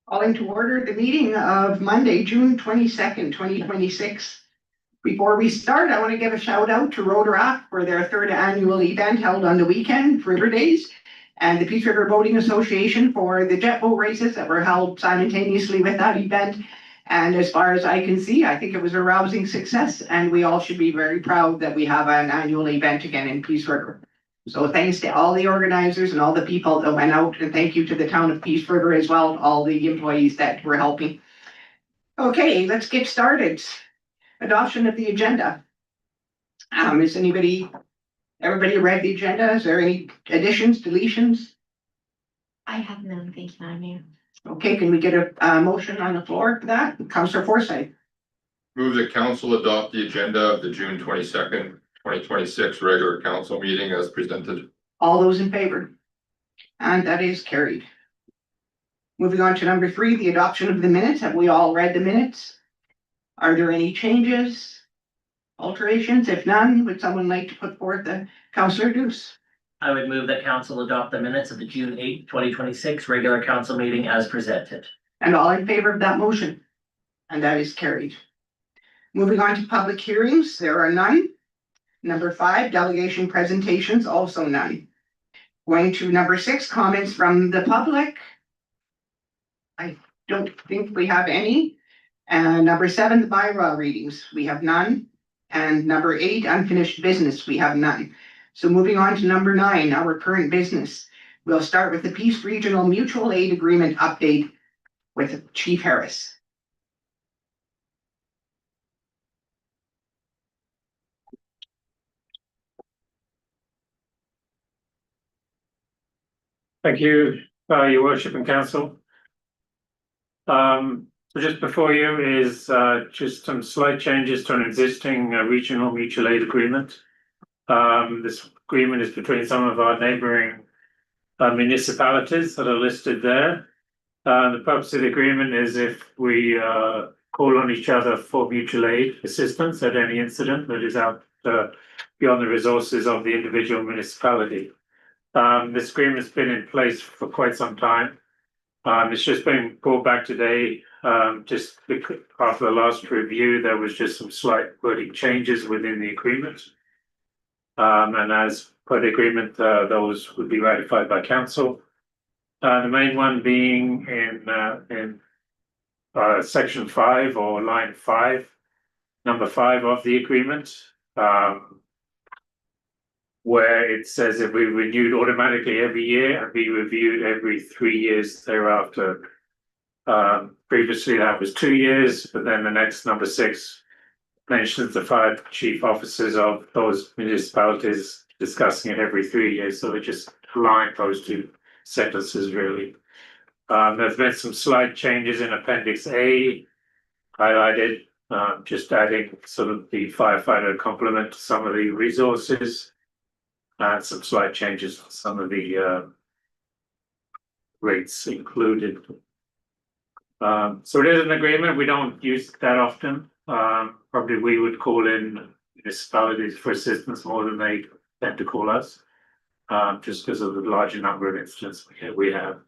Calling to order the meeting of Monday, June 22nd, 2026. Before we start, I want to give a shout out to Rotaract for their third annual event held on the weekend, River Days, and the Peace River Boating Association for the jet boat races that were held simultaneously with that event. And as far as I can see, I think it was a rousing success, and we all should be very proud that we have an annual event again in Peace River. So thanks to all the organizers and all the people that went out, and thank you to the town of Peace River as well, all the employees that were helping. Okay, let's get started. Adoption of the agenda. Is everybody read the agenda? Is there any additions, deletions? I have none, thank you, Madam Mayor. Okay, can we get a motion on the floor for that? Councillor Forsyth. Move that council adopt the agenda of the June 22nd, 2026 regular council meeting as presented. All those in favor? And that is carried. Moving on to number 3, the adoption of the minutes. Have we all read the minutes? Are there any changes, alterations? If none, would someone like to put forth the Councillor Deuce? I would move that council adopt the minutes of the June 8th, 2026 regular council meeting as presented. And all in favor of that motion? And that is carried. Moving on to public hearings, there are none. Number 5, delegation presentations, also none. Going to number 6, comments from the public. I don't think we have any. And number 7, the bylaw readings, we have none. And number 8, unfinished business, we have none. So moving on to number 9, our current business. We'll start with the Peace Regional Mutual Aid Agreement update with Chief Harris. Thank you, Your Worship and Council. So just before you is just some slight changes to an existing regional mutual aid agreement. This agreement is between some of our neighbouring municipalities that are listed there. The purpose of the agreement is if we call on each other for mutual aid assistance at any incident that is out beyond the resources of the individual municipality. This agreement has been in place for quite some time. It's just been brought back today. Just because after the last review, there was just some slight wording changes within the agreement. And as per the agreement, those would be ratified by council. The main one being in section 5 or line 5, number 5 of the agreement. Where it says it will be renewed automatically every year and be reviewed every 3 years thereafter. Previously that was 2 years, but then the next number 6 mentions the 5 chief officers of those municipalities discussing it every 3 years. So it just aligned those 2 sentences really. There's been some slight changes in Appendix A highlighted, just adding sort of the firefighter complement to some of the resources. And some slight changes on some of the rates included. So it is an agreement. We don't use it that often. Probably we would call in municipalities for assistance more than they tend to call us, just because of the larger number of incidents we have.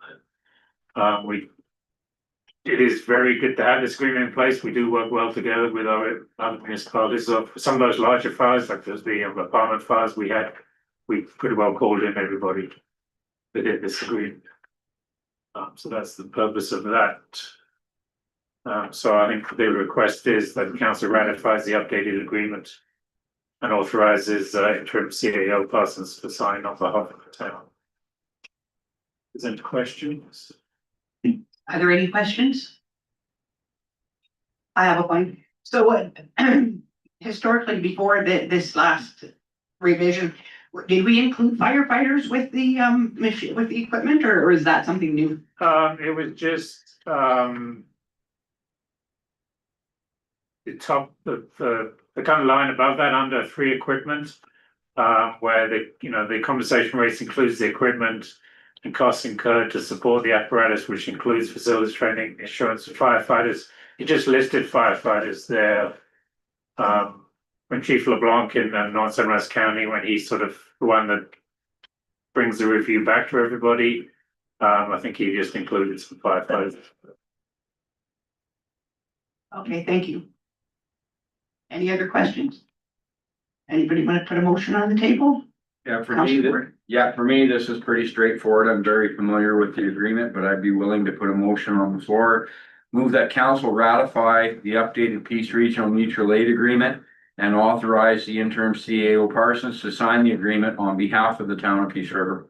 It is very good to have this agreement in place. We do work well together with our other municipalities. So for some of those larger fires, like there's the apartment fires we pretty well called in everybody within this agreement. So that's the purpose of that. So I think the request is that the council ratifies the updated agreement and authorizes interim CAO Parsons to sign on behalf of the town. Is there any questions? Are there any questions? I have a one. So historically, before this last revision, did we include firefighters with the machine, with the equipment, or is that something new? It was just the top of the kind of line above that under 3 equipment, where the compensation rates includes the equipment and costs incurred to support the apparatus, which includes facilities, training, insurance, and firefighters. It just listed firefighters there. When Chief LeBlanc in North Sunrise County, when he's sort of the one that brings the review back to everybody, I think he just included some firefighters. Okay, thank you. Any other questions? Anybody want to put a motion on the table? Yeah, for me, Councillor Ward. for me, this is pretty straightforward. I'm very familiar with the agreement, but I'd be willing to put a motion on the floor. Move that council ratify the updated Peace Regional Mutual Aid Agreement and authorize the interim CAO Parsons to sign the agreement on behalf of the town of Peace River.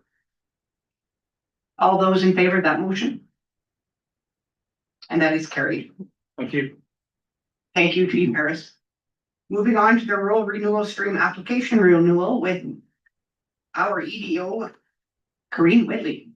All those in favor of that motion? And that is carried. Thank you. Thank you, Chief Harris. Moving on to the rural renewal stream application renewal with our EDO, Corinne Whitley.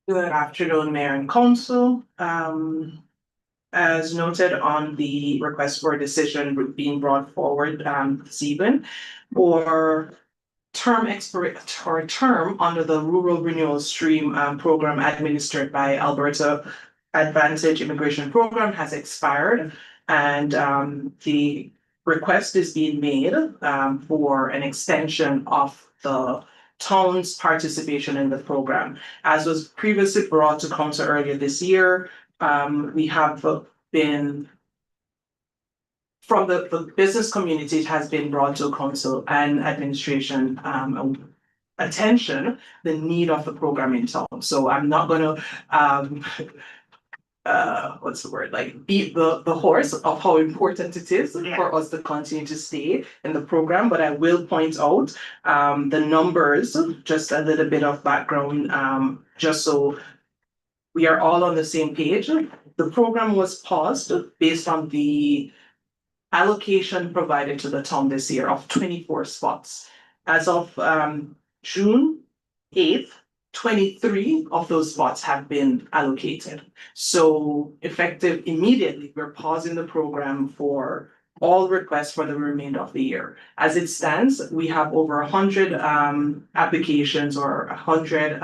Good afternoon, Mayor and Council. As noted on the request for a decision being brought forward this evening for term under the Rural Renewal Stream program administered by Alberta Advantage Immigration Program has expired, and the request is being made for an extension of the town's participation in the program. As was previously brought to council earlier this year, we have been from the business community, it has been brought to council and administration attention, the need of the program in town. So I'm not gonna what's the word, like beat the horse of how important it is for us to continue to stay in the program, but I will point out the numbers, just a little bit of background, just so we are all on the same page. The program was paused based on the allocation provided to the town this year of 24 spots. As of June 8th, 23 of those spots have been allocated. So effective immediately, we're pausing the program for all requests for the remainder of the year. As it stands, we have over 100 applications or 100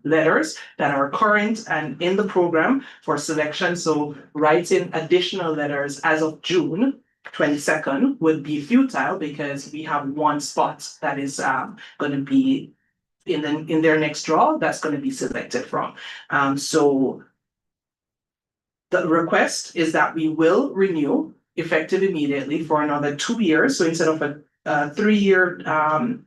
letters that are current and in the program for selection. So writing additional letters as of June 22nd would be futile because we have one spot that is going to be in their next draw that's going to be selected from. So the request is that we will renew effective immediately for another 2 years. So instead of a 3-year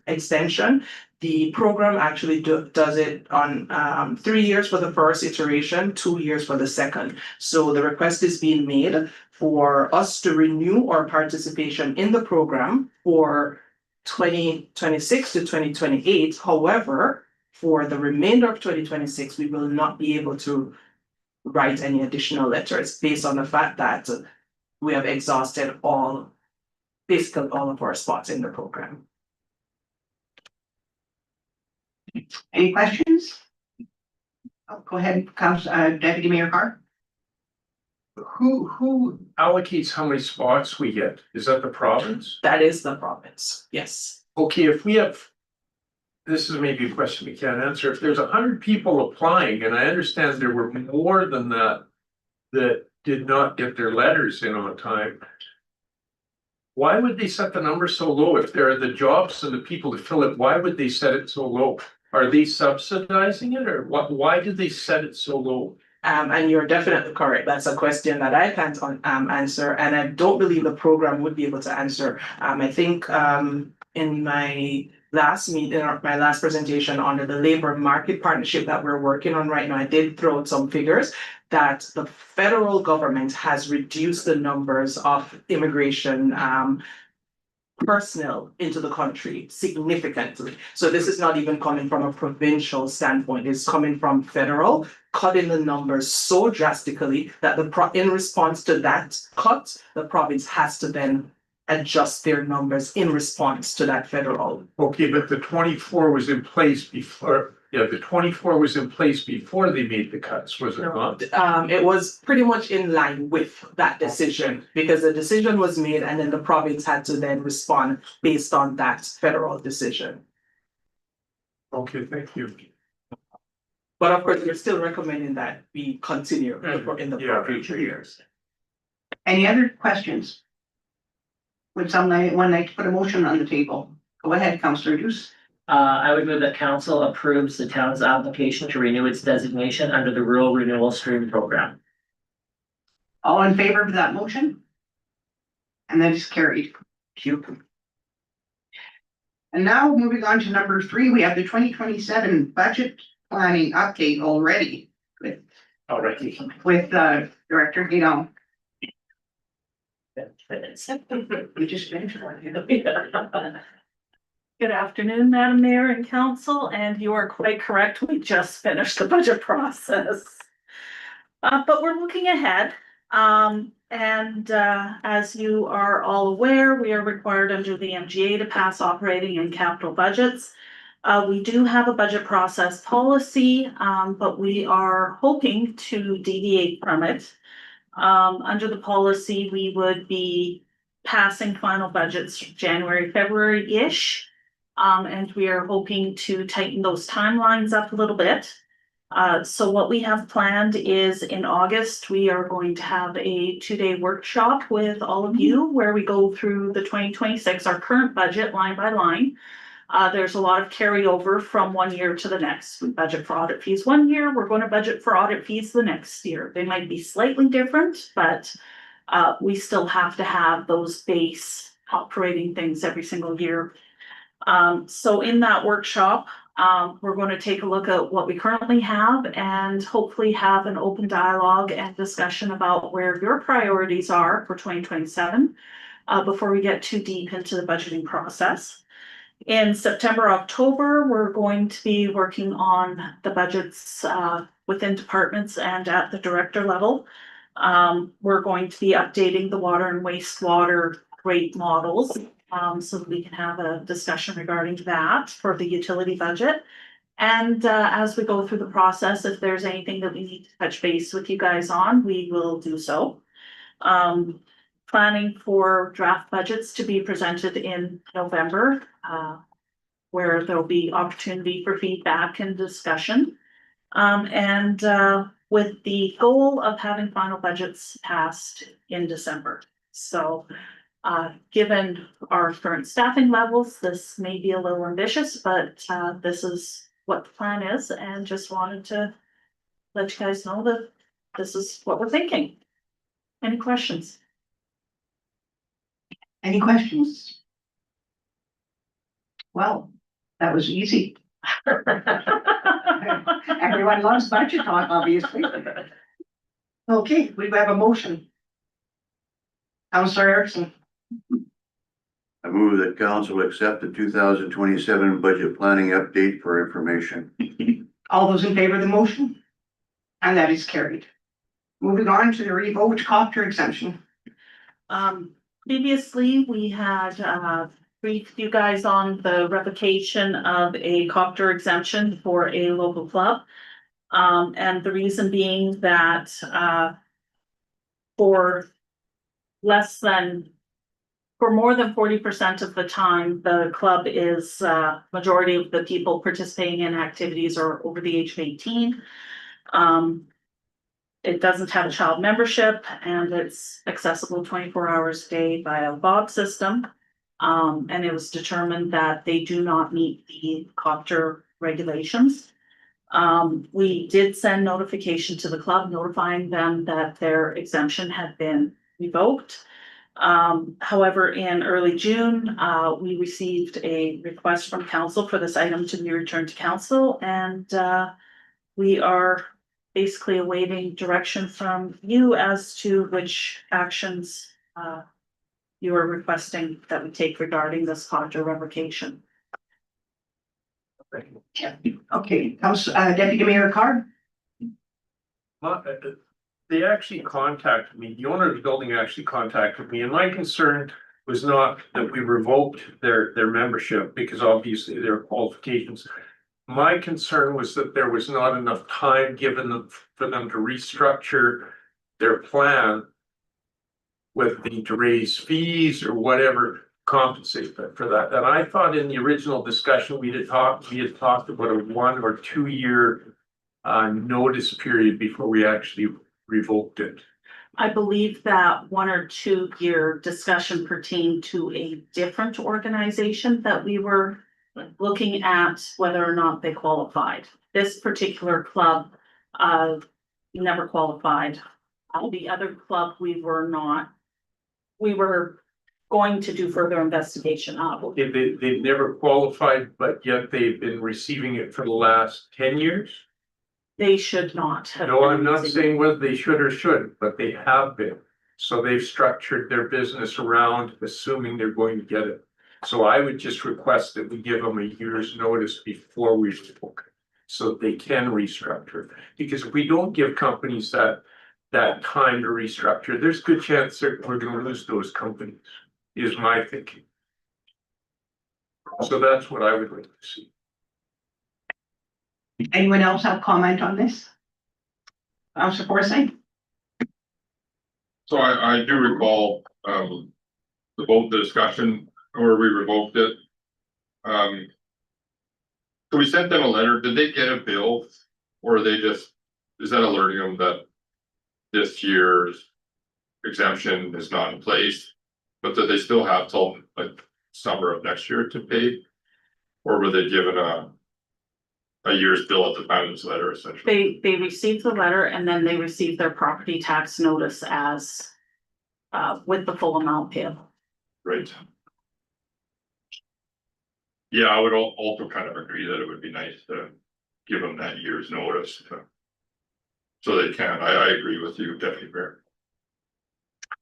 extension, the program actually does it on 3 years for the first iteration, 2 years for the second. So the request is being made for us to renew our participation in the program for 2026 to 2028. However, for the remainder of 2026, we will not be able to write any additional letters based on the fact that we have exhausted basically all of our spots in the program. Any questions? Oh, go ahead, Deputy Mayor Carr. Who allocates how many spots we get? Is that the province? That is the province, yes. Okay, if we have. This is maybe a question we can't answer. If there's 100 people applying, and I understand there were more than that did not get their letters in on time. Why would they set the number so low? If there are the jobs and the people to fill it, why would they set it so low? Are they subsidizing it, or what? Why did they set it so low? And you're definitely correct. That's a question that I can't answer, and I don't believe the program would be able to answer. I think in my last meeting or my last presentation under the labor market partnership that we're working on right now, I did throw out some figures that the federal government has reduced the numbers of immigration personnel into the country significantly. So this is not even coming from a provincial standpoint, it's coming from federal, cutting the numbers so drastically that in response to that cut, the province has to then adjust their numbers in response to that federal. Okay, but the 24 was in place before. Yeah, the 24 was in place before they made the cuts, was it not? It was pretty much in line with that decision because the decision was made and then the province had to then respond based on that federal decision. Okay, thank you. But of course, we're still recommending that we continue in the Yeah. program. Future years. Any other questions? Would one like to put a motion on the table? Go ahead, Councillor Deuce. I would move that council approves the town's application to renew its designation under the Rural Renewal Stream Program. All in favor of that motion? And that is carried. And now moving on to number 3, we have the 2027 budget planning update already Alrighty. with Director Guillaume. We just finished one. Good afternoon, Madam Mayor and Council, and you are quite correct, we just finished the budget process. But we're looking ahead, as you are all aware, we are required under the MGA to pass operating and capital budgets. We do have a budget process policy, but we are hoping to deviate from it. Under the policy, we would be passing final budgets January, February-ish. And we are hoping to tighten those timelines up a little bit. So what we have planned is in August, we are going to have a 2-day workshop with all of you where we go through the 2026, our current budget line by line. There's a lot of carryover from one year to the next. We budget for audit fees one year, we're going to budget for audit fees the next year. They might be slightly different, but we still have to have those base operating things every single year. So in that workshop, we're going to take a look at what we currently have and hopefully have an open dialogue and discussion about where your priorities are for 2027 before we get too deep into the budgeting process. In September, October, we're going to be working on the budgets within departments and at the director level. We're going to be updating the water and wastewater rate models. So that we can have a discussion regarding that for the utility budget. And as we go through the process, if there's anything that we need to touch base with you guys on, we will do so. Planning for draft budgets to be presented in November, where there'll be opportunity for feedback and discussion. With the goal of having final budgets passed in December. So given our current staffing levels, this may be a little ambitious, but this is what the plan is, and just wanted to let you guys know that this is what we're thinking. Any questions? Any questions? Well, that was easy. Everyone loves budget talk, obviously. Okay, we have a motion. Councillor Erickson. I move that council accept the 2027 budget planning update for information. All those in favor of the motion? And that is carried. Moving on to the revoked copter exemption. Previously, we had briefed you guys on the revocation of a copter exemption for a local club. And the reason being that for more than 40% of the time, the club is majority of the people participating in activities are over the age of 18. It doesn't have a child membership and it's accessible 24 hours a day via a Bob system. And it was determined that they do not meet the copter regulations. We did send notification to the club notifying them that their exemption had been revoked. However, in early June, we received a request from council for this item to be returned to council, and we are basically awaiting direction from you as to which actions you are requesting that we take regarding this copter revocation. Okay, Deputy Mayor Carr. They actually contacted me, the owner of the building actually contacted me, and my concern was not that we revoked their membership, because obviously there are qualifications. My concern was that there was not enough time given them for them to restructure their plan, whether they need to raise fees or whatever, compensate for that. And I thought in the original discussion, we had talked about a 1 or 2 year notice period before we actually revoked it? I believe that 1 or 2 year discussion pertained to a different organization that we were looking at whether or not they qualified. This particular club, never qualified. The other club, we were not. We were going to do further investigation of. They've never qualified, but yet they've been receiving it for the last 10 years? They should not have. No, I'm been not using- saying whether they should or shouldn't, but they have been. So they've structured their business around assuming they're going to get it. So I would just request that we give them a year's notice before we revoke it, so that they can restructure. Because if we don't give companies that time to restructure, there's a good chance that we're gonna lose those companies, is my thinking. So that's what I would like to see. Anyone else have comment on this? Councillor Forsyth? So I do recall, the discussion where we revoked it. So we sent them a letter. Did they get a bill? Or are they just, is that alerting them that this year's exemption is not in place? But that they still have till like summer of next year to pay? Or were they given a year's bill at the time of this letter essentially? They received the letter and then they received their property tax notice as with the full amount payable. Right. Yeah, I would also kind of agree that it would be nice to give them that year's notice. So they can, I agree with you, Deputy Mayor.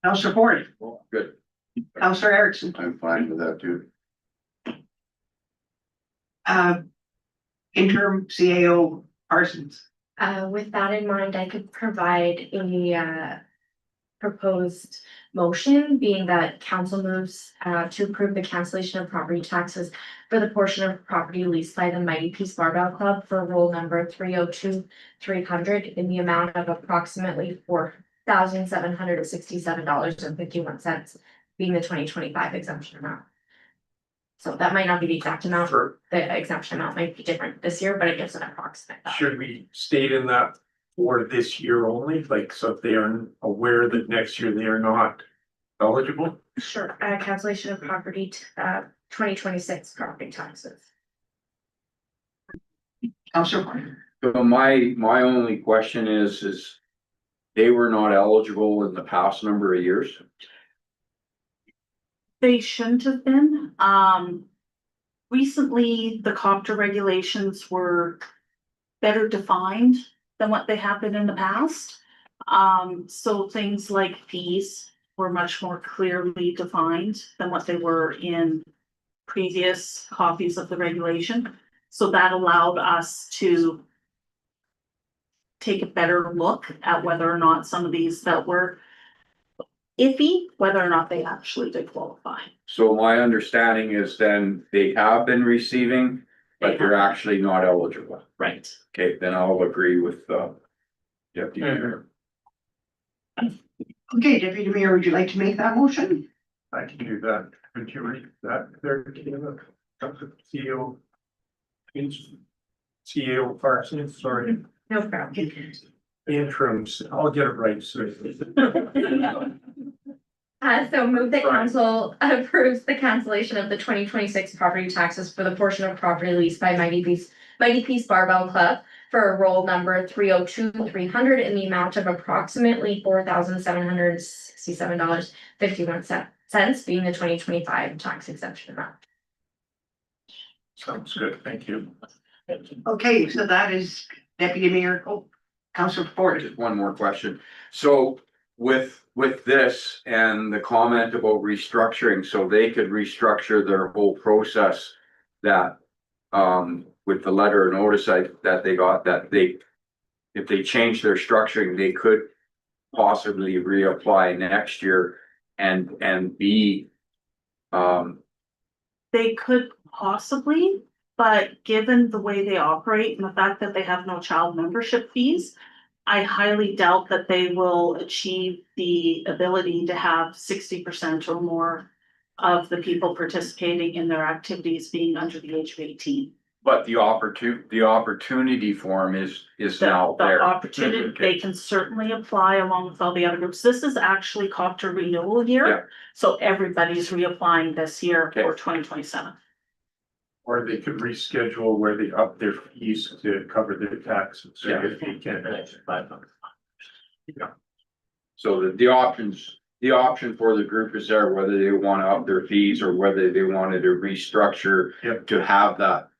Councillor Ford? Good. Councillor Erickson? I'm fine with that too. Interim CAO Parsons. With that in mind, I could provide a proposed motion, being that council moves to approve the cancellation of property taxes for the portion of property leased by the Mighty Peace Barbell Club for roll number 302-300 in the amount of approximately $4,767.51, being the 2025 exemption amount. So that might not be the exact amount, For, the exemption amount might be different this year, but it gives an approximate value. should we state in that for this year only, like, so if they are aware that next year they are not eligible? Sure, cancellation of property, 2026 property taxes. Councillor Ford? So my only question is they were not eligible in the past number of years? They shouldn't have been. Recently, the copter regulations were better defined than what they have been in the past. So things like fees were much more clearly defined than what they were in previous copies of the regulation. So that allowed us to take a better look at whether or not some of these that were iffy, whether or not they actually did qualify. So my understanding is then they have been receiving, but they're actually not eligible. Right. Okay, then I'll agree with Deputy Mayor. Okay, Deputy Mayor, would you like to make that motion? I can do that. Could you read that there, CEO? CEO Parsons, sorry, No problem. interims, I'll get it right, so. So move that Right. council approves the cancellation of the 2026 property taxes for the portion of property leased by Mighty Peace Barbell Club for a roll number 302-300 in the amount of approximately $4,767.51, being the 2025 tax exemption amount. Sounds good, thank you. Okay, so that is Deputy Mayor, Councillor Ford. Just one more question. So with this and the comment about restructuring, so they could restructure their whole process that with the letter of notice that they got, that if they change their structuring, they could possibly reapply next year and be They could possibly, but given the way they operate and the fact that they have no child membership fees, I highly doubt that they will achieve the ability to have 60% or more of the people participating in their activities being under the age of 18. But the opportunity form is The now there. opportunity, Okay. they can certainly apply along with all the other groups. This is actually Copter renewal Yeah. year. So everybody's reapplying this year for Okay. 2027. Or they could reschedule where they up their fees to cover their taxes. Yeah. If they can. So the option for the group is there, whether they want to up their fees or whether they wanted to restructure Yep. to have that.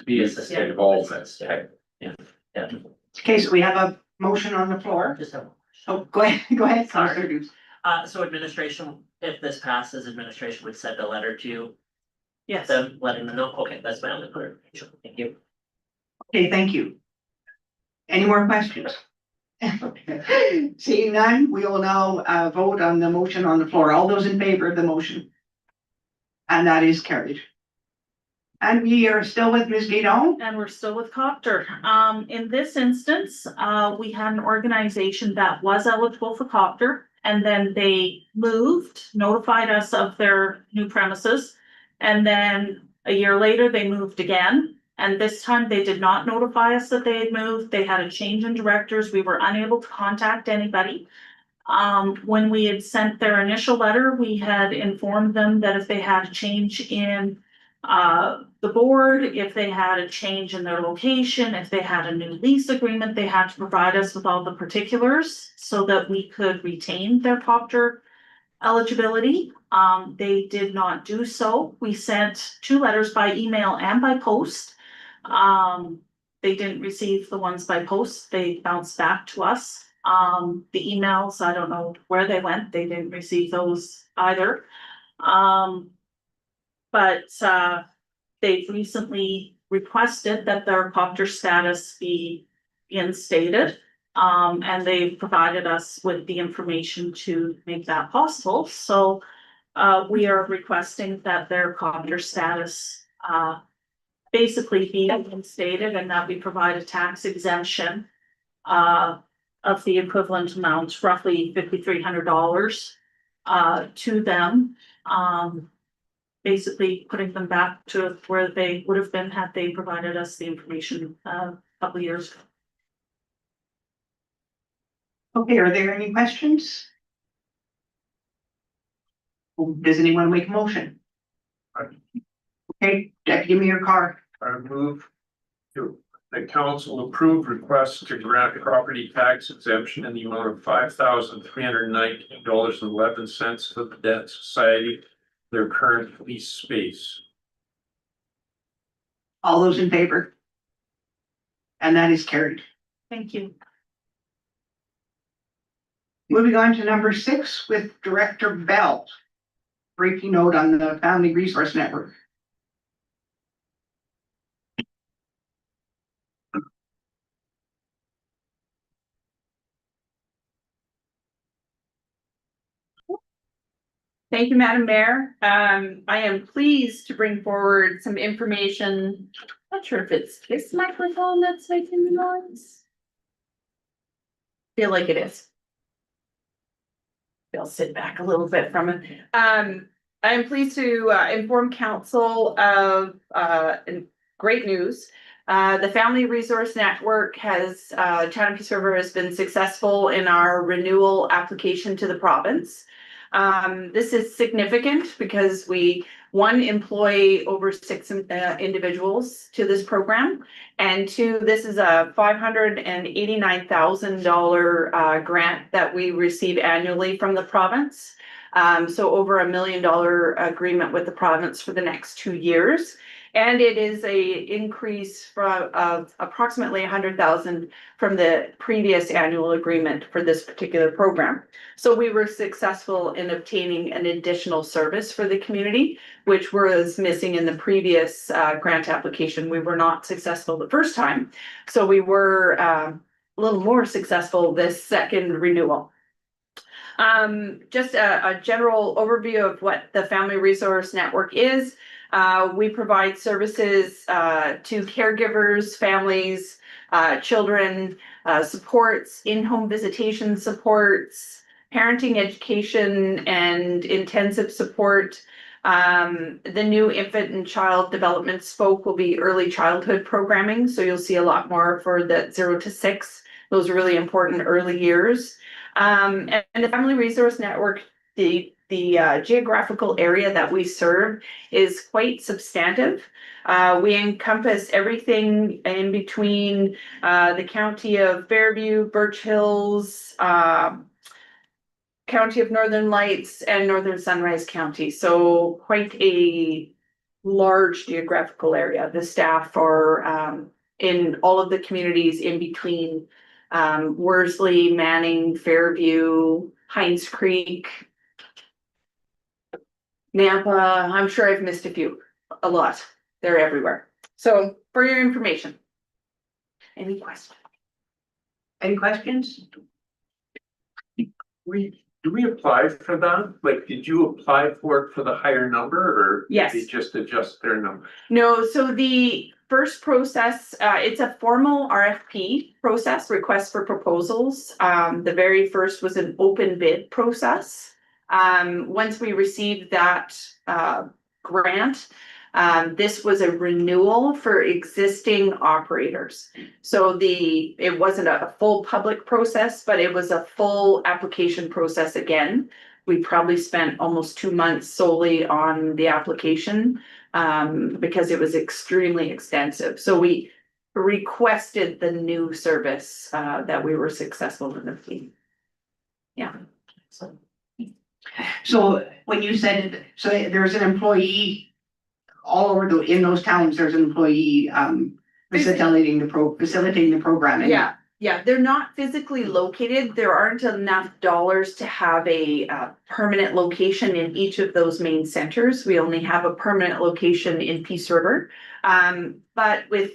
Be a sustainable involvement. business, yeah. Okay. Yeah. Okay, so we have a motion on the floor. Just a. Oh, go ahead, Councillor Dukes. So administration, if this passes, administration would send a letter to Yes. them, letting them know, okay, that's my only clarification, thank you. Okay, thank you. Any more questions? Seeing none, we will now vote on the motion on the floor. All those in favor of the motion? And that is carried. And we are still with Ms. Guidon. And we're still with Copter. In this instance, we had an organization that was eligible for Copter. And then they moved, notified us of their new premises. And then a year later, they moved again. And this time they did not notify us that they had moved. They had a change in directors. We were unable to contact anybody. When we had sent their initial letter, we had informed them that if they had a change in the board, if they had a change in their location, if they had a new lease agreement, they had to provide us with all the particulars so that we could retain their Copter eligibility. They did not do so. We sent 2 letters by email and by post. They didn't receive the ones by post. They bounced back to us. The emails, I don't know where they went. They didn't receive those either. But they've recently requested that their Copter status be instated. And they've provided us with the information to make that possible. So we are requesting that their Copter status basically be instated and that we provide a tax exemption of the equivalent amount, roughly $5,300 to them. Basically putting them back to where they would have been had they provided us the information a couple of years ago. Okay, are there any questions? Does anyone make a motion? Okay, Deputy Mayor Carr. I move to the council approve request to grant property tax exemption in the amount of $5,319.11 to the Debt Society, their current lease space. All those in favor? And that is carried. Thank you. Moving on to number 6 with Director Bell. Briefing note on the Family Resource Network. Thank you, Madam Mayor. I am pleased to bring forward some information. Not sure if it's this microphone that's making the noise. Feel like it is. I'll sit back a little bit from it. I am pleased to inform council of great news. The Family Resource Network has, Town of Peace River has been successful in our renewal application to the province. This is significant because we, 1, employ over 6 individuals to this program. And 2, this is a $589,000 grant that we receive annually from the province. So over $1 million agreement with the province for the next 2 years. And it is a increase of approximately $100,000 from the previous annual agreement for this particular program. So we were successful in obtaining an additional service for the community, which was missing in the previous grant application. We were not successful the first time. So we were a little more successful this second renewal. Just a general overview of what the Family Resource Network is. We provide services to caregivers, families, children, supports, in-home visitation supports, parenting education and intensive support. The new infant and child development spoke will be early childhood programming, so you'll see a lot more for the 0 to 6. Those are really important early years. And the Family Resource Network, the geographical area that we serve is quite substantive. We encompass everything in between the county of Fairview, Birch Hills, County of Northern Lights, and Northern Sunrise County. So quite a large geographical area. The staff are in all of the communities in between Worsley, Manning, Fairview, Hines Creek, Nampa. I'm sure I've missed a lot. They're everywhere. So for your information. Any questions? Any questions? Do we apply for that? Like, did you apply for it for the higher number or? Yes. Did they just adjust their number? No, so the first process, it's a formal RFP process, request for proposals. The very first was an open bid process. Once we received that grant, this was a renewal for existing operators. So it wasn't a full public process, but it was a full application process again. We probably spent almost 2 months solely on the application because it was extremely extensive. So we requested the new service that we were successful in the fleet. Yeah. So when you said, so there's an employee all over in those towns, there's an employee facilitating the programming. Yeah, they're not physically located. There aren't enough dollars to have a permanent location in each of those main centers. We only have a permanent location in Peace River. But with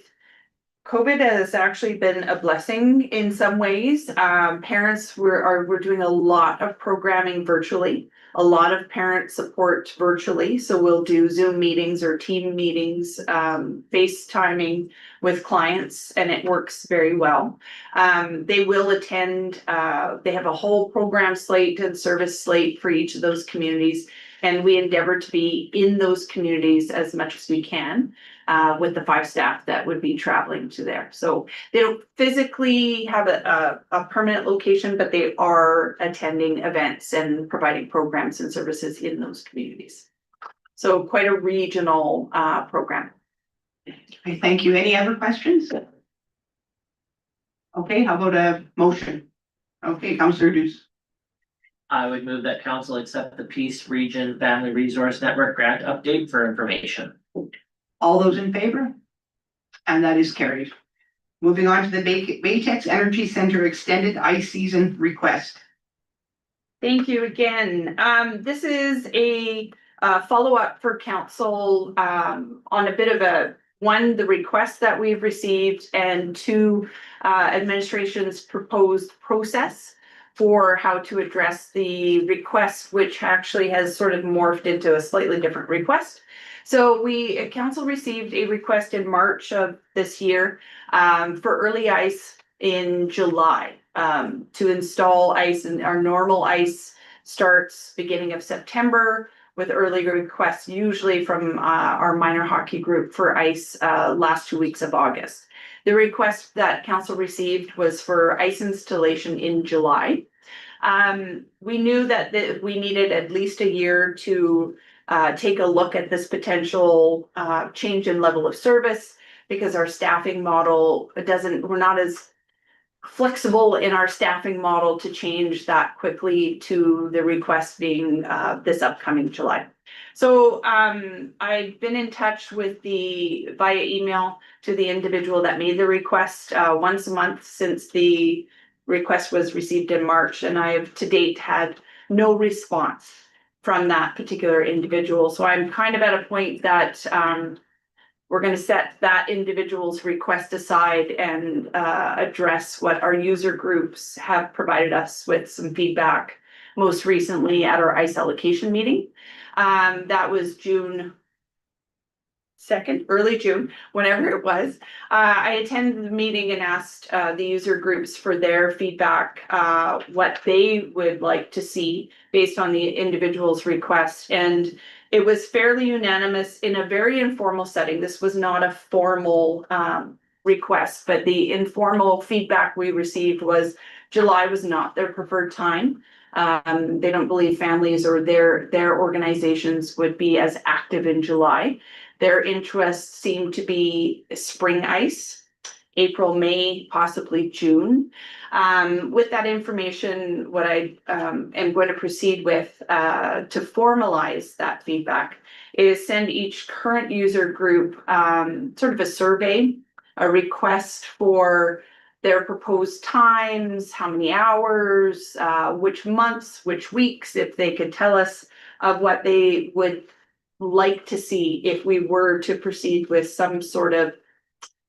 COVID has actually been a blessing in some ways. Parents we're doing a lot of programming virtually. A lot of parent support virtually. So we'll do Zoom meetings or team meetings, FaceTiming with clients, and it works very well. They will attend, they have a whole program slate and service slate for each of those communities. And we endeavor to be in those communities as much as we can with the 5 staff that would be traveling to there. So they don't physically have a permanent location, but they are attending events and providing programs and services in those communities. So quite a regional program. Okay, thank you. Any other questions? Okay, how about a motion? Okay, Councillor Duce. I would move that council accept the Peace Region Family Resource Network grant update for information. All those in favor? And that is carried. Moving on to the Baytex Energy Center Extended Ice Season request. Thank you again. This is a follow-up for council on a bit of the request that we've received, and 2, administration's proposed process for how to address the request, which actually has sort of morphed into a slightly different request. So council received a request in March of this year for early ice in July to install ice, and our normal ice starts beginning of September with early requests usually from our minor hockey group for ice last 2 weeks of August. The request that council received was for ice installation in July. We knew that we needed at least a year to take a look at this potential change in level of service, because our staffing model we're not as flexible in our staffing model to change that quickly to the request being this upcoming July. So I've been in touch with via email to the individual that made the request once a month since the request was received in March, and I have to date had no response from that particular individual. So I'm kind of at a point that we're going to set that individual's request aside and address what our user groups have provided us with some feedback most recently at our ice allocation meeting. That was June 2nd, early June, whenever it was. I attended the meeting and asked the user groups for their feedback, what they would like to see based on the individual's request. And It was fairly unanimous in a very informal setting. This was not a formal request, but the informal feedback we received was July was not their preferred time. They don't believe families or their organizations would be as active in July. Their interests seem to be spring ice, April, May, possibly June. With that information, what I am going to proceed with to formalize that feedback is send each current user group sort of a survey, a request for their proposed times, how many hours, which months, which weeks, if they could tell us of what they would like to see if we were to proceed with some sort of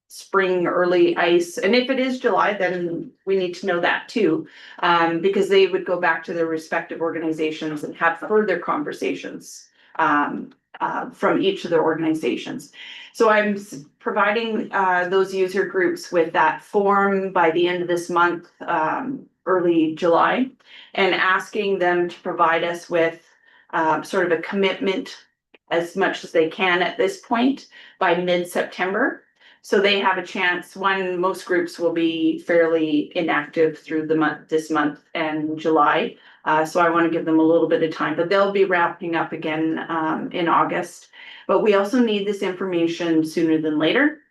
spring, early ice. And if it is July, then we need to know that too, because they would go back to their respective organizations and have further conversations from each of their organizations. So I'm providing those user groups with that form by the end of this month, early July, and asking them to provide us with sort of a commitment as much as they can at this point by mid-September. So they have a chance. Most groups will be fairly inactive through this month and July. So I want to give them a little bit of time, but they'll be wrapping up again in August. But we also need this information sooner than later,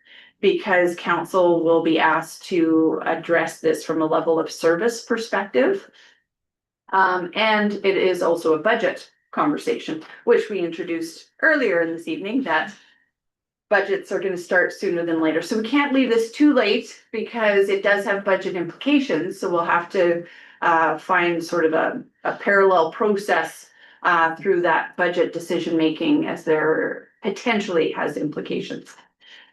because council will be asked to address this from a level of service perspective. And it is also a budget conversation, which we introduced earlier in this evening, that budgets are going to start sooner than later. So we can't leave this too late because it does have budget implications. So we'll have to find sort of a parallel process through that budget decision making, as there potentially has implications.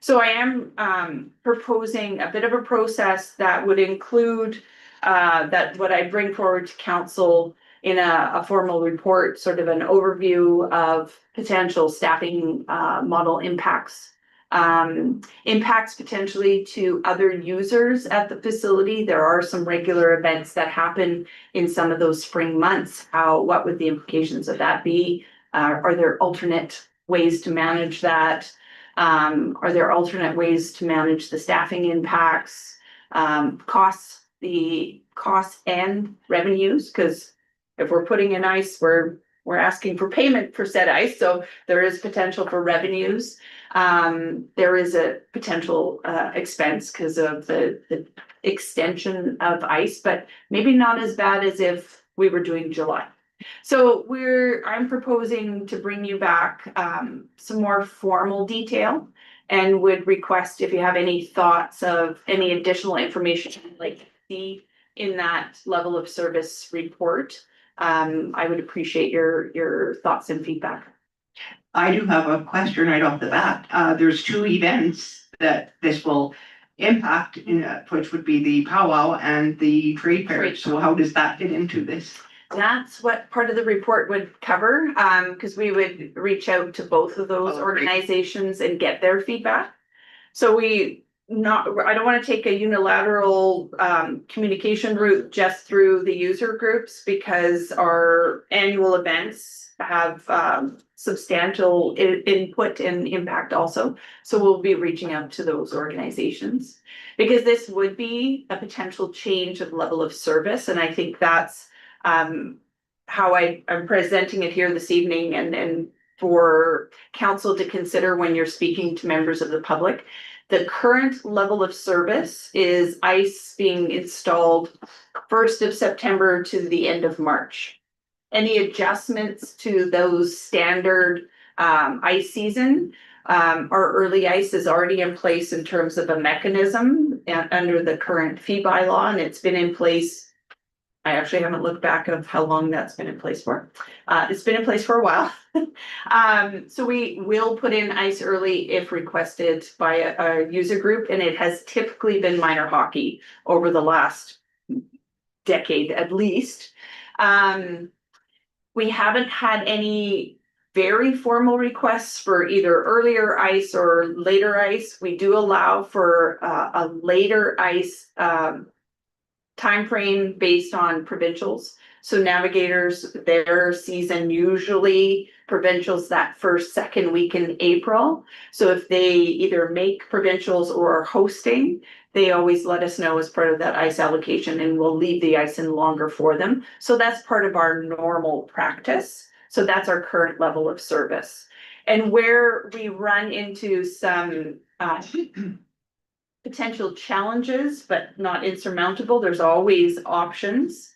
So I am proposing a bit of a process that would include that what I bring forward to council in a formal report, sort of an overview of potential staffing model impacts. Impacts potentially to other users at the facility. There are some regular events that happen in some of those spring months. What would the implications of that be? Are there alternate ways to manage that? Are there alternate ways to manage the staffing impacts, the costs and revenues? Because if we're putting in ice, we're asking for payment for said ice, so there is potential for revenues. There is a potential expense because of the extension of ice, but maybe not as bad as if we were doing July. So I'm proposing to bring you back some more formal detail, and would request if you have any thoughts of any additional information you'd like to see in that level of service report. I would appreciate your thoughts and feedback. I do have a question right off the bat. There's two events that this will impact, which would be the powwow and the trade fair. So how does that fit into this? That's what part of the report would cover, because we would reach out to both of those organizations and get their feedback. So I don't want to take a unilateral communication route just through the user groups, because our annual events have substantial input and impact also. So we'll be reaching out to those organizations, because this would be a potential change of level of service. And I think that's how I'm presenting it here this evening, and for council to consider when you're speaking to members of the public. The current level of service is ice being installed 1st of September to the end of March. Any adjustments to those standard ice season, our early ice is already in place in terms of a mechanism under the current fee bylaw, and it's been in place. I actually haven't looked back of how long that's been in place for. It's been in place for a while. So we will put in ice early if requested by a user group, and it has typically been minor hockey over the last decade at least. We haven't had any very formal requests for either earlier ice or later ice. We do allow for a later ice timeframe based on provincials. So Navigators, their season usually provincials that first, second week in April. So if they either make provincials or are hosting, they always let us know as part of that ice allocation and we'll leave the ice in longer for them. So that's part of our normal practice. So that's our current level of service. And where we run into some potential challenges, but not insurmountable, there's always options,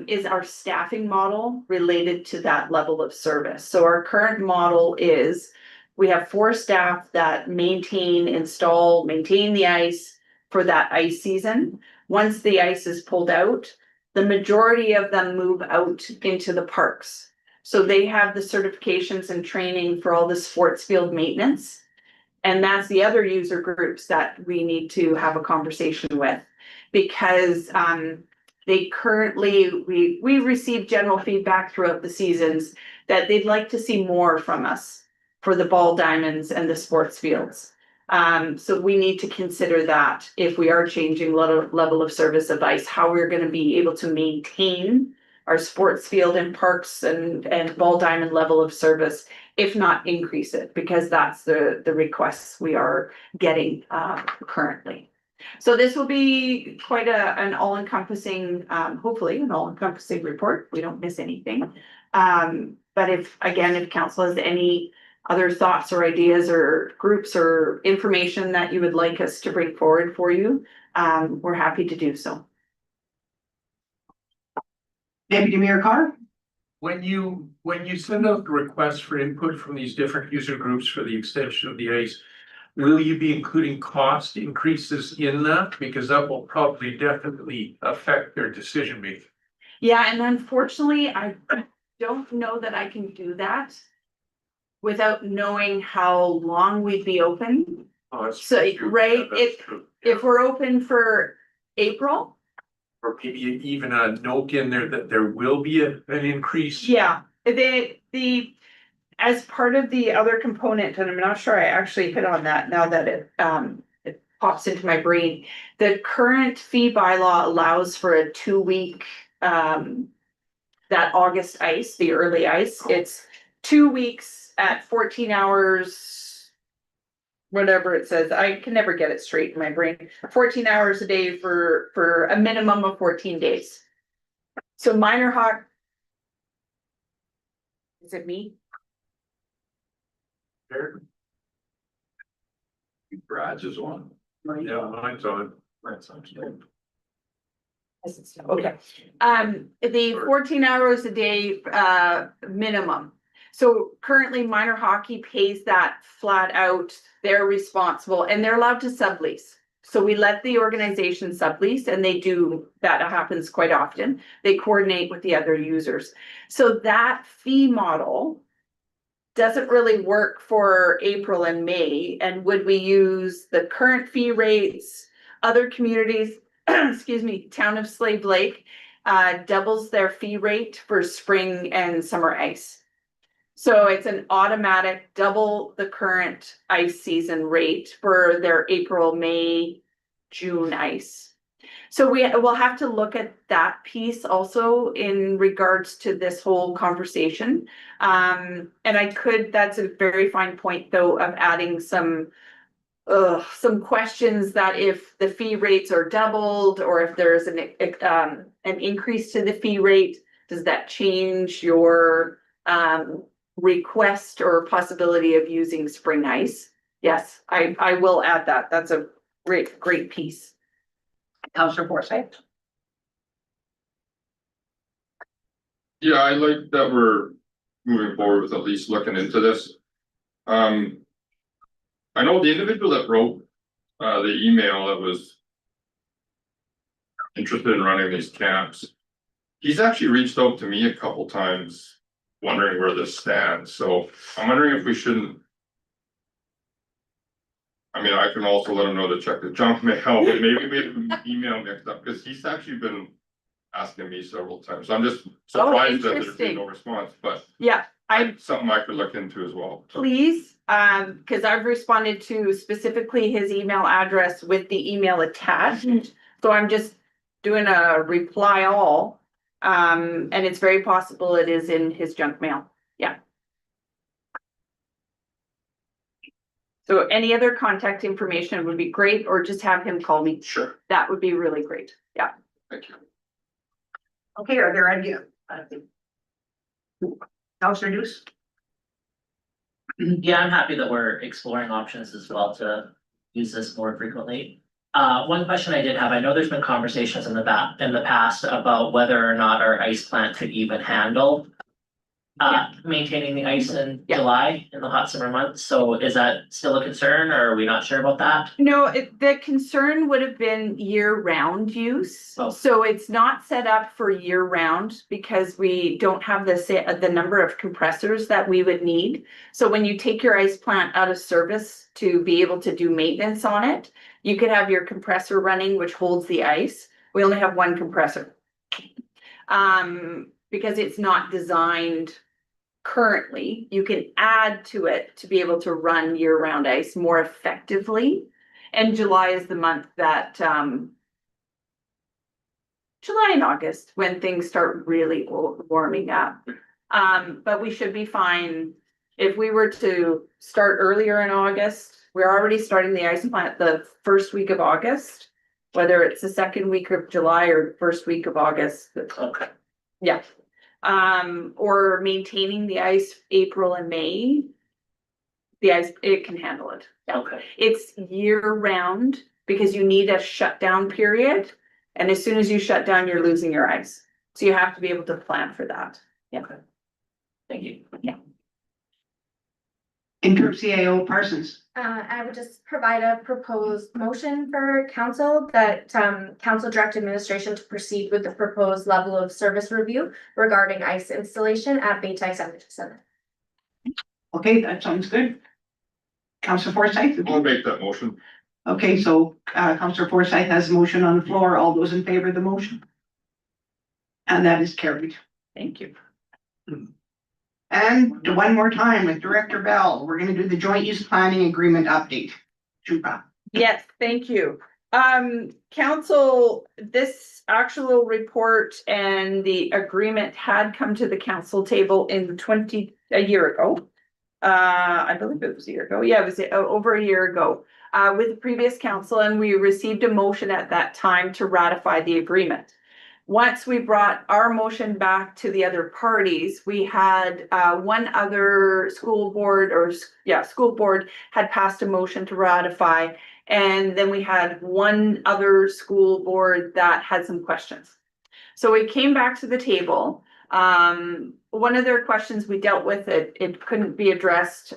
is our staffing model related to that level of service. So our current model is we have 4 staff that maintain the ice for that ice season. Once the ice is pulled out, the majority of them move out into the parks. So they have the certifications and training for all the sports field maintenance. And that's the other user groups that we need to have a conversation with. Because they currently, we receive general feedback throughout the seasons that they'd like to see more from us for the ball diamonds and the sports fields. So we need to consider that if we are changing level of service of ice, how we're gonna be able to maintain our sports field and parks and ball diamond level of service, if not increase it, because that's the requests we are getting currently. So this will be quite an all-encompassing, hopefully an all-encompassing report. We don't miss anything. But if council has any other thoughts or ideas or groups or information that you would like us to bring forward for you, we're happy to do so. Deputy Mayor Carr? When you send out the requests for input from these different user groups for the extension of the ice, will you be including cost increases in that? Because that will probably definitely affect their decision making. Yeah, and unfortunately, I don't know that I can do that without knowing how long we'd be open. Oh, that's So, true. right, Yeah, that's true. if we're open for April, Or maybe even a note in there that there will be an increase. yeah, as part of the other component, and I'm not sure I actually hit on that now that it pops into my brain. The current fee bylaw allows for a 2-week, that August ice, the early ice, it's 2 weeks at 14 hours. Whatever it says, I can never get it straight in my brain. 14 hours a day for a minimum of 14 days. So Minor Hawk. Is it me? Brad's is on. Yeah, mine's on. Okay, the 14 hours a day, minimum. So currently minor hockey pays that flat out, they're responsible and they're allowed to sublease. So we let the organization sublease and they do, that happens quite often. They coordinate with the other users. So that fee model doesn't really work for April and May. And would we use the current fee rates? Other communities, excuse me, Town of Slave Lake doubles their fee rate for spring and summer ice. So it's an automatic double the current ice season rate for their April, May, June ice. So we will have to look at that piece also in regards to this whole conversation. And that's a very fine point though of adding some questions that if the fee rates are doubled or if there's an increase to the fee rate, does that change your request or possibility of using spring ice? Yes, I will add that. That's a great piece. Councillor Forsyth? Yeah, I like that we're moving forward with at least looking into this. I know the individual that wrote the email that was interested in running these camps. He's actually reached out to me a couple times wondering where this stands, so I'm wondering if we shouldn't. I mean, I can also let him know to check the junk mail, but maybe we have an email mixed up, because he's actually been asking me several times, so I'm just surprised that there's been no response, but Yeah, something I could look into as well. please, because I've responded to specifically his email address with the email attached. So I'm just doing a reply all And it's very possible it is in his junk mail. Yeah. So any other contact information would be great, or just have him call me. Sure, That would be really great. Yeah. thank you. Okay, are there any? Counselor Deuce? Yeah, I'm happy that we're exploring options as well to use this more frequently. One question I did have, I know there's been conversations in the past about whether or not our ice plant could even handle maintaining the ice in Yeah. July in the hot summer months. So is that still a concern, or are we not sure about that? No, the concern would have been year-round use. Oh. So it's not set up for year-round because we don't have the number of compressors that we would need. So when you take your ice plant out of service to be able to do maintenance on it, you could have your compressor running, which holds the ice. We only have one compressor. Because it's not designed currently. You can add to it to be able to run year-round ice more effectively. And July is the month that, July and August, when things start really warming up. But we should be fine. If we were to start earlier in August, we're already starting the ice plant the first week of August, whether it's the second week of July or first week of August. Okay. Yeah. Or maintaining the ice April and May. The ice, it can handle it. Okay. It's year round because you need a shutdown period. And as soon as you shut down, you're losing your ice. So you have to be able to plan for that. Yeah. Thank you. Interim CAO Parsons. I would just provide a proposed motion for council that council direct administration to proceed with the proposed level of service review regarding ice installation at Baytex Energy Center. Okay, that sounds good. Counselor Forsyth? I'll make that motion. Okay, so Counselor Forsyth has a motion on the floor. All those in favor of the motion? And that is carried. Thank you. And one more time with Director Bell, we're gonna do the joint use planning agreement update. Chupa. Yes, thank you. Council, this actual report and the agreement had come to the council table a year ago. I believe it was a year ago. Yeah, it was over a year ago, with the previous council, and we received a motion at that time to ratify the agreement. Once we brought our motion back to the other parties, we had one other school board had passed a motion to ratify. And then we had one other school board that had some questions. So we came back to the table. One of their questions we dealt with, it couldn't be addressed.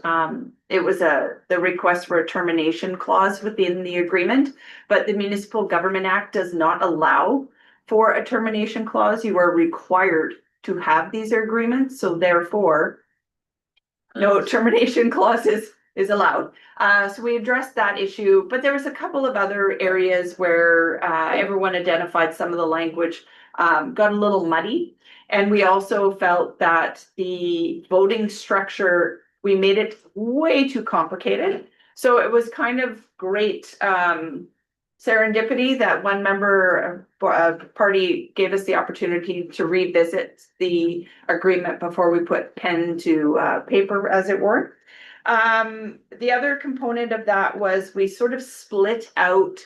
It was the request for a termination clause within the agreement, but the Municipal Government Act does not allow for a termination clause. You are required to have these agreements, so therefore no termination clauses is allowed. So we addressed that issue, but there was a couple of other areas where everyone identified some of the language got a little muddy. And we also felt that the voting structure, we made it way too complicated. So it was kind of great serendipity that one member party gave us the opportunity to revisit the agreement before we put pen to paper, as it were. The other component of that was we sort of split out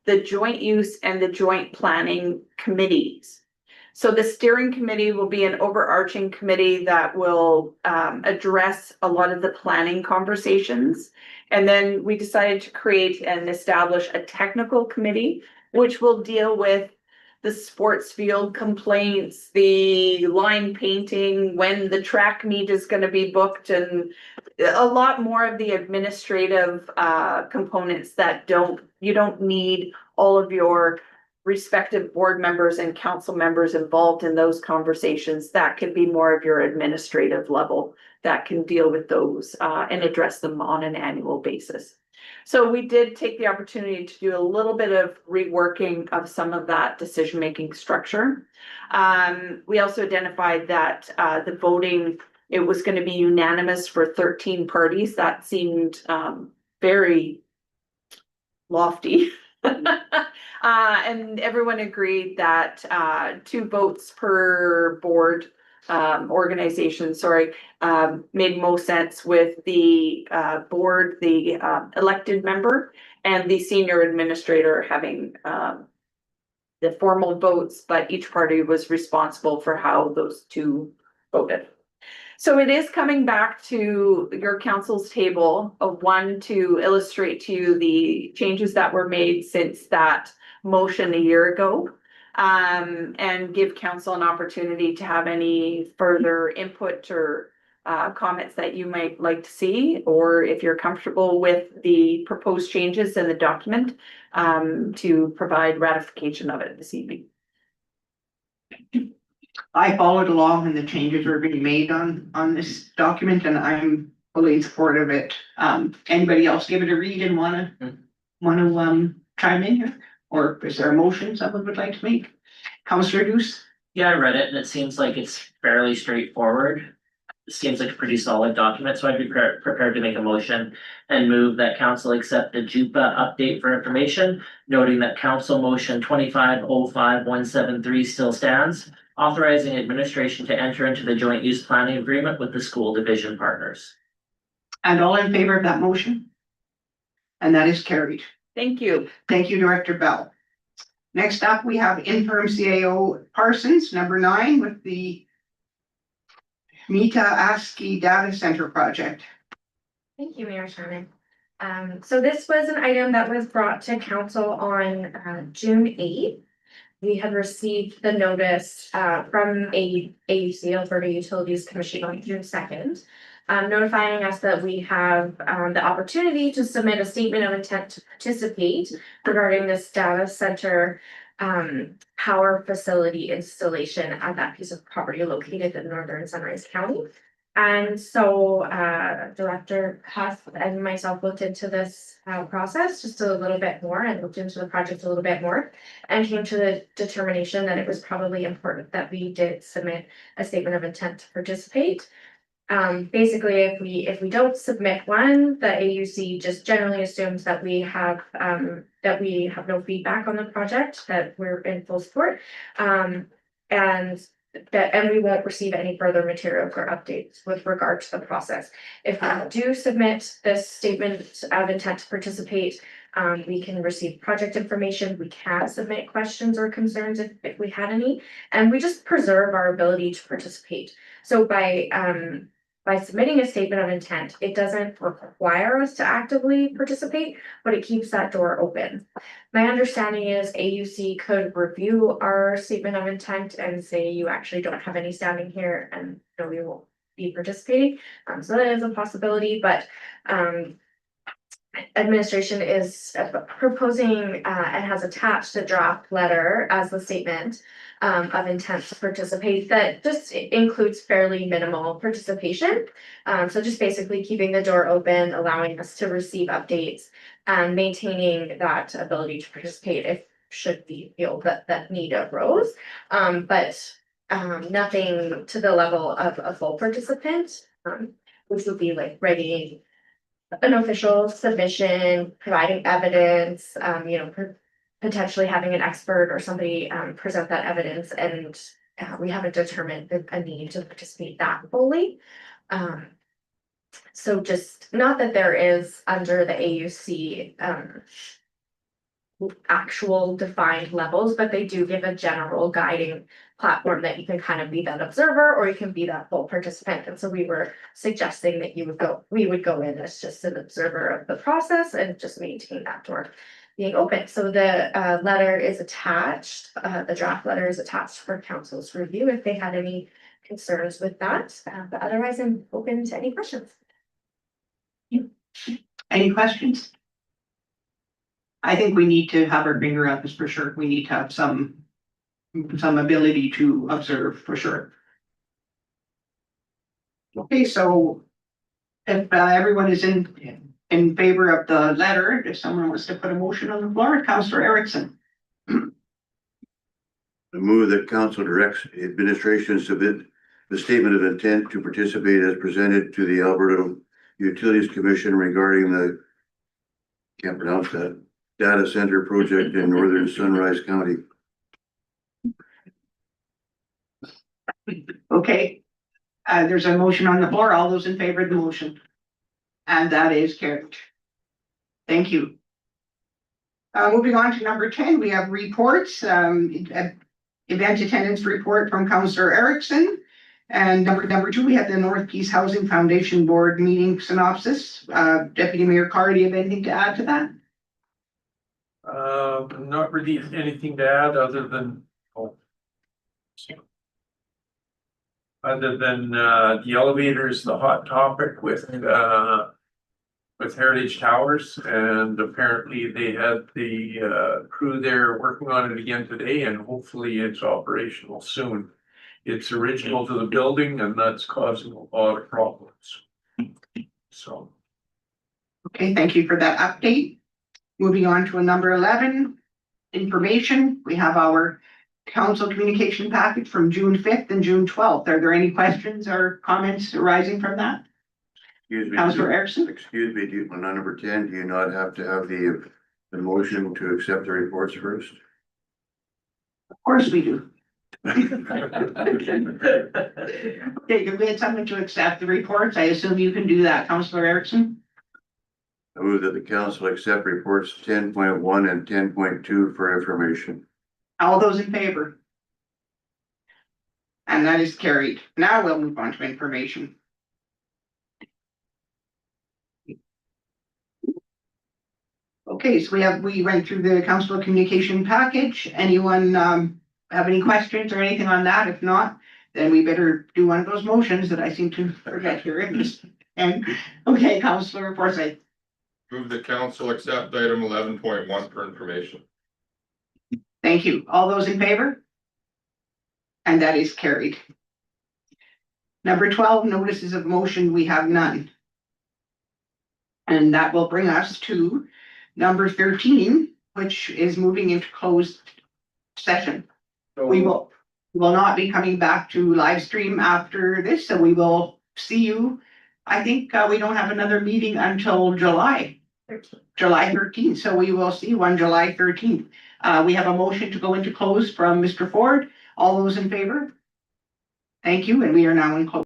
the joint use and the joint planning committees. So the steering committee will be an overarching committee that will address a lot of the planning conversations. And then we decided to create and establish a technical committee, which will deal with the sports field complaints, the line painting, when the track meet is going to be booked, and a lot more of the administrative components that you don't need all of your respective board members and council members involved in those conversations. That can be more of your administrative level that can deal with those and address them on an annual basis. So we did take the opportunity to do a little bit of reworking of some of that decision-making structure. We also identified that the voting, it was going to be unanimous for 13 parties. That seemed very lofty. And everyone agreed that 2 votes per board organization, made most sense with the board, the elected member and the senior administrator having the formal votes, but each party was responsible for how those 2 voted. So it is coming back to your council's table of 1 to illustrate to you the changes that were made since that motion a year ago. And give council an opportunity to have any further input or comments that you might like to see, or if you're comfortable with the proposed changes in the document, to provide ratification of it this evening. I followed along and the changes were being made on this document and I'm fully in support of it. Anybody else give it a read and wanna chime in here? Or is there a motion someone would like to make? Councillor Deuce? Yeah, I read it and it seems like it's fairly straightforward. It seems like a pretty solid document, so I'd be prepared to make a motion and move that council accept the JUPA update for information, noting that council motion 2505173 still stands, authorizing administration to enter into the joint use planning agreement with the school division partners. And all in favor of that motion? And that is carried. Thank you. Thank you, Director Bell. Next up, we have interim CAO Parsons, number 9, with the Mita ASCII Data Center project. Thank you, Mayor Sherman. So this was an item that was brought to council on June 8th. We had received the notice from AUC, Alberta Utilities Commission, on June 2nd, notifying us that we have the opportunity to submit a statement of intent to participate regarding this data center power facility installation at that piece of property located in northern Sunrise County. And so Director Huff and myself looked into this process just a little bit more and looked into the project a little bit more and came to the determination that it was probably important that we did submit a statement of intent to participate. Basically, if we don't submit one, the AUC just generally assumes that we have no feedback on the project, that we're in full support, and we won't receive any further materials or updates with regard to the process. If we do submit this statement of intent to participate, we can receive project information, we can submit questions or concerns if we had any, and we just preserve our ability to participate. So by submitting a statement of intent, it doesn't require us to actively participate, but it keeps that door open. My understanding is AUC could review our statement of intent and say, you actually don't have any standing here and no, we won't be participating. So that is a possibility, but administration is proposing and has attached a draft letter as the statement of intent to participate that just includes fairly minimal participation. So just basically keeping the door open, allowing us to receive updates and maintaining that ability to participate if should we feel that need arose. But nothing to the level of a full participant, which would be like writing an official submission, providing evidence, potentially having an expert or somebody present that evidence, and we haven't determined a need to participate that fully. So just not that there is under the AUC actual defined levels, but they do give a general guiding platform that you can kind of be that observer or you can be that full participant. And so we were suggesting that we would go in as just an observer of the process and just maintain that door being open. So the letter is attached, the draft letter is attached for council's review if they had any concerns with that. But otherwise, I'm open to any questions. Any questions? I think we need to have our finger on this for sure. We need to have some ability to observe for sure. Okay, so if everyone is in favor of the letter, if someone wants to put a motion on the floor, Councillor Erickson. I move that council directs administration submit the statement of intent to participate as presented to the Alberta Utilities Commission regarding the, can't pronounce that, data center project in northern Sunrise County. Okay, there's a motion on the floor. All those in favor of the motion? And that is carried. Thank you. Moving on to number 10, we have reports, event attendance report from Councillor Erickson. And number 2, we have the North Peace Housing Foundation Board meeting synopsis. Deputy Mayor Carr, do you have anything to add to that? Not really anything to add other than, the elevators, the hot topic with Heritage Towers, and apparently they had the crew there working on it again today, and hopefully it's operational soon. It's original to the building, and that's causing a lot of problems. So. Okay, thank you for that update. Moving on to number 11, information. We have our council communication package from June 5th and June 12th. Are there any questions or comments arising from that? Excuse me. Councillor Erickson? Excuse me, on number 10, do you not have to have the motion to accept the reports first? Of course we do. Okay, if we had someone to accept the reports, I assume you can do that, Councillor Erickson? I move that the council accept reports 10.1 and 10.2 for information. All those in favor? And that is carried. Now we'll move on to information. Okay, so we went through the council communication package. Anyone have any questions or anything on that? If not, then we better do one of those motions that I seem to forget here. And okay, Councillor Forsyth. Move the council accept item 11.1 for information. Thank you. All those in favor? And that is carried. Number 12, notices of motion, we have none. And that will bring us to number 13, which is moving into closed session. We will not be coming back to live stream after this, so we will see you. I think we don't have another meeting until July 13th, so we will see you on July 13th. We have a motion to go into close from Mr. Ford. All those in favor? Thank you, and we are now in close.